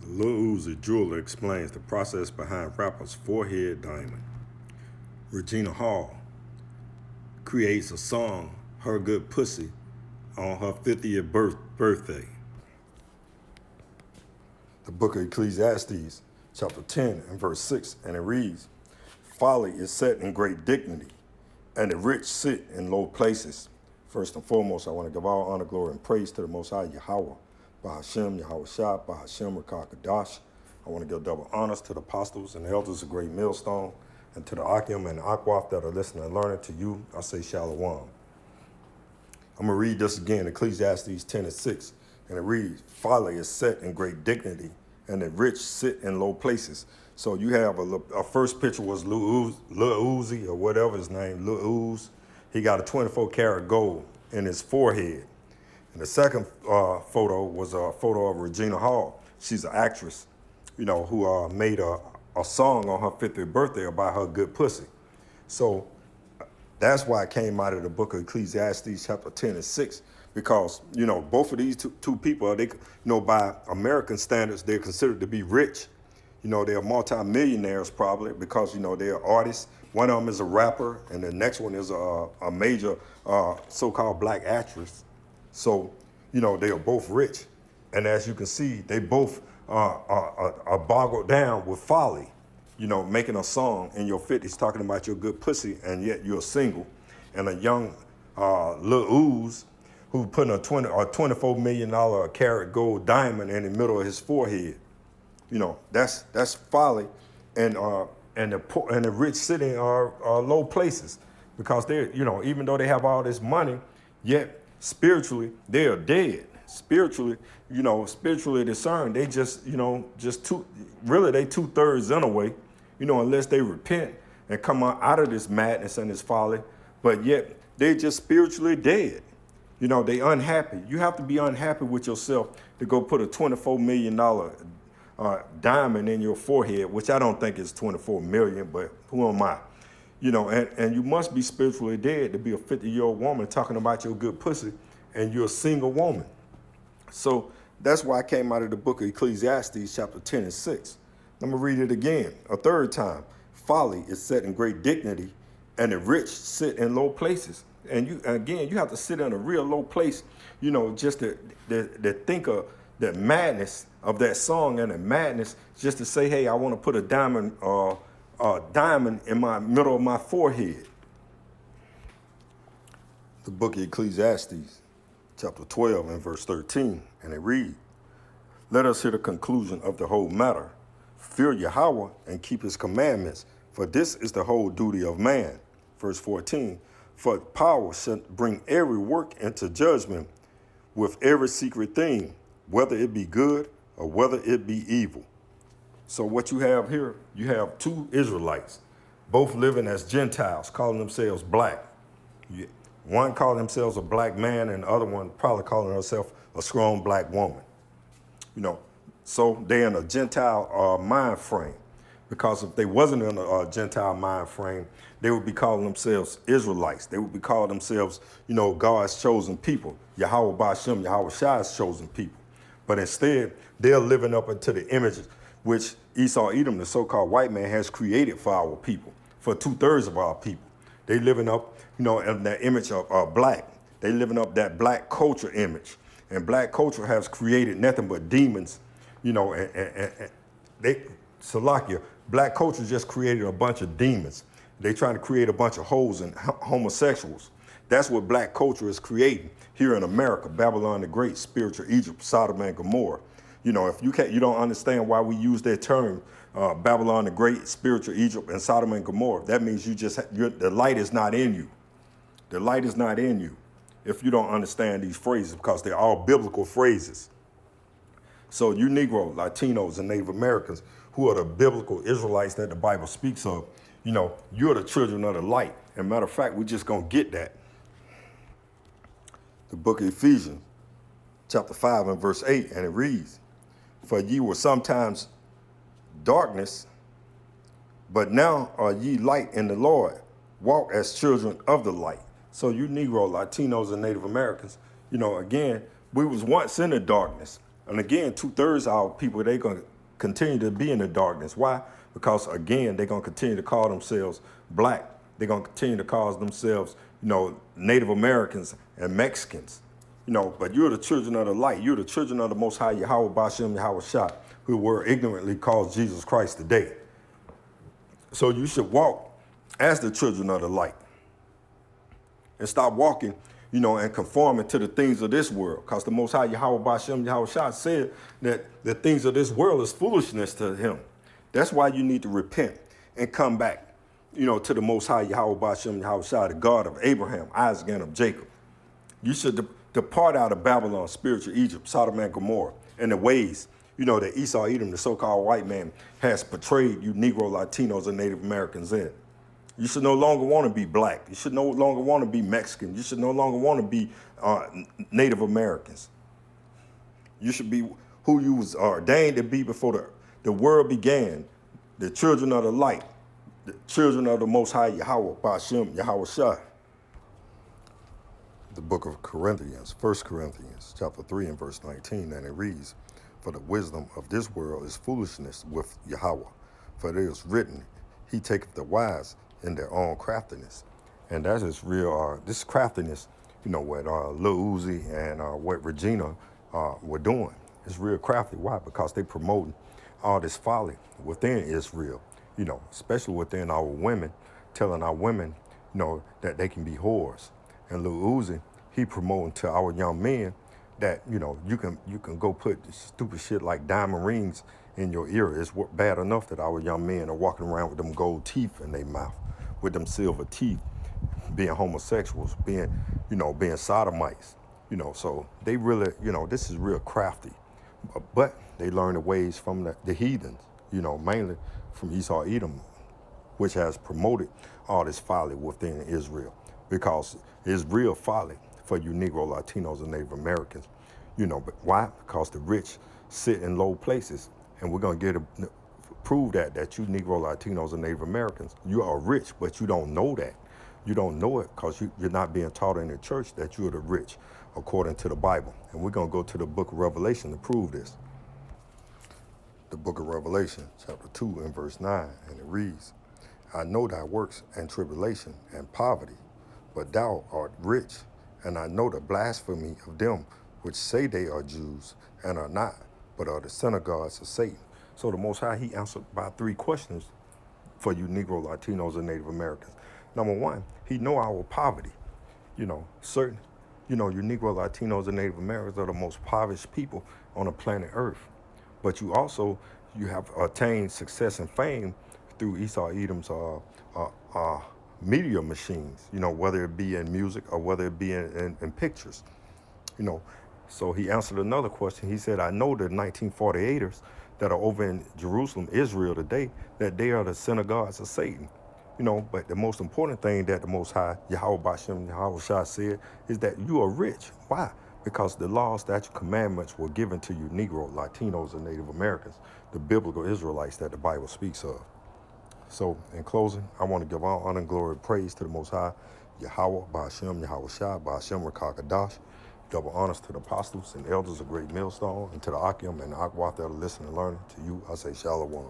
Lil Uzi Jeweler explains the process behind rapper's forehead diamond. Regina Hall creates a song, Her Good Pussy, on her 50th birthday. The book of Ecclesiastes, chapter 10 and verse 6, and it reads, Folly is set in great dignity, and the rich sit in low places. First and foremost, I want to give all honor, glory, and praise to the Most High Yahweh, Bahashem, Yahweh Bahashem, Rakah Kadash. I want to give double honors to the apostles and elders of Great Millstone, and to the Akim and the Akwaf that are listening and learning. To you, I say Shalom. I'm going to read this again, Ecclesiastes 10 and 6, and it reads, Folly is set in great dignity, and the rich sit in low places. So you have a first picture was Lil Uzi, or whatever his name, Lil Uz. He got a 24 karat gold in his forehead. And the second photo was a photo of Regina Hall. She's an actress, who made a song on her 50th birthday about her good pussy. So that's why it came out of the book of Ecclesiastes chapter 10 and 6, because, both of these two people, they, by American standards, they're considered to be rich. They're multi-millionaires probably because, they're artists. One of them is a rapper, and the next one is a major so-called black actress. So, they are both rich. And as you can see, they both are boggled down with folly. Making a song in your 50s talking about your good pussy, and yet you're single. And a young Lil Uz who putting a $24 million carat gold diamond in the middle of his forehead. That's folly. And the rich sitting are low places because they're, even though they have all this money, yet spiritually they are dead. Spiritually discerned, they just, they 2/3 in a way, unless they repent and come out of this madness and this folly, but yet they're just spiritually dead. They unhappy. You have to be unhappy with yourself to go put a $24 million diamond in your forehead, which I don't think is 24 million, but who am I? And you must be spiritually dead to be a 50-year-old woman talking about your good pussy, and you're a single woman. So that's why I came out of the book of Ecclesiastes chapter 10 and 6. I'm going to read it again, a third time. Folly is set in great dignity, and the rich sit in low places. And you have to sit in a real low place, just to think of the madness of that song and the madness just to say, hey, I want to put a diamond in my middle of my forehead. The book of Ecclesiastes, chapter 12 and verse 13, and it reads, Let us hear the conclusion of the whole matter. Fear Yahweh and keep his commandments, for this is the whole duty of man. Verse 14, For power shall bring every work into judgment with every secret thing, whether it be good or whether it be evil. So what you have here, you have two Israelites, both living as Gentiles, calling themselves black. One calling themselves a black man, and the other one probably calling herself a strong black woman. So they're in a Gentile mind frame, because if they wasn't in a Gentile mind frame, they would be calling themselves Israelites. They would be calling themselves, God's chosen people, Yahweh Bashem, Yahweh Shai's chosen people. But instead, they're living up into the images which Esau Edom, the so-called white man, has created for our people, for 2/3 of our people. They living up, in that image of black. They living up that black culture image. And black culture has created nothing but demons, and Salakia, black culture just created a bunch of demons. They trying to create a bunch of hoes and homosexuals. That's what black culture is creating here in America, Babylon the Great, spiritual Egypt, Sodom and Gomorrah. If you don't understand why we use that term, Babylon the Great, spiritual Egypt, and Sodom and Gomorrah, that means the light is not in you. The light is not in you if you don't understand these phrases, because they're all biblical phrases. So you Negro, Latinos, and Native Americans, who are the biblical Israelites that the Bible speaks of, you're the children of the light. And matter of fact, we're just going to get that. The book of Ephesians, chapter 5 and verse 8, and it reads, For ye were sometimes darkness, but now are ye light in the Lord. Walk as children of the light. So you Negro, Latinos, and Native Americans, again, we was once in the darkness. And again, 2/3 of our people, they're going to continue to be in the darkness. Why? Because, again, they're going to continue to call themselves black. They're going to continue to call themselves, Native Americans and Mexicans. But you're the children of the light. You're the children of the Most High Yahweh Bashem Yahweh Shah, who were ignorantly called Jesus Christ today. So you should walk as the children of the light and stop walking, and conforming to the things of this world. Because the Most High Yahweh Bashem Yahweh Shah said that the things of this world is foolishness to him. That's why you need to repent and come back, to the Most High Yahweh Bashem Yahweh Shah, the God of Abraham, Isaac, and of Jacob. You should depart out of Babylon, spiritual Egypt, Sodom and Gomorrah, and the ways, that Esau, Edom, the so-called white man, has portrayed you Negro, Latinos, and Native Americans in. You should no longer want to be black. You should no longer want to be Mexican. You should no longer want to be Native Americans. You should be who you was ordained to be before the world began, the children of the light, the children of the Most High Yahweh, Bashem, Yahweh Shah. The book of Corinthians, 1 Corinthians, chapter 3 and verse 19, and it reads, "For the wisdom of this world is foolishness with Yahweh. For it is written, he taketh the wise in their own craftiness." And that is real, this craftiness, what Lil Uzi and what Regina were doing. It's real crafty. Why? Because they promoting all this folly within Israel, especially within our women, telling our women, that they can be whores. And Lil Uzi, he promoting to our young men that, you can go put stupid shit like diamond rings in your ear. It's bad enough that our young men are walking around with them gold teeth in their mouth, with them silver teeth, being homosexuals, being sodomites, so they really, this is real crafty. But they learn the ways from the heathens, mainly from Esau, Edom, which has promoted all this folly within Israel. Because it's real folly for you Negro, Latinos, and Native Americans, but why? Because the rich sit in low places, and we're going to prove that you Negro, Latinos, and Native Americans, you are rich, but you don't know that. You don't know it because you're not being taught in the church that you're the rich, according to the Bible. And we're going to go to the book of Revelation to prove this. The book of Revelation, chapter 2 and verse 9, and it reads, "I know thy works and tribulation and poverty, but thou art rich, and I know the blasphemy of them which say they are Jews and are not, but are the synagogues of Satan." So the Most High, he answered by 3 questions for you Negro, Latinos, and Native Americans. Number 1, he know our poverty. You Negro, Latinos, and Native Americans are the most impoverished people on the planet Earth. But you have attained success and fame through Esau, Edom's media machines, whether it be in music or whether it be in pictures, So he answered another question. He said, "I know the 1948ers that are over in Jerusalem, Israel today, that they are the synagogues of Satan." But the most important thing that the Most High, Yahweh Bashem, Yahweh Shah said is that you are rich. Why? Because the laws, statutes, commandments were given to you Negro, Latinos, and Native Americans, the biblical Israelites that the Bible speaks of. So, in closing, I want to give all honor and glory and praise to the Most High, Yahweh, Ba'ashem, Yahweh Shah, Ba'ashem, Rakakadash. Double honors to the apostles and elders of Great Millstone, and to the Akim and the Akwath that are listening and learning. To you, I say Shalom.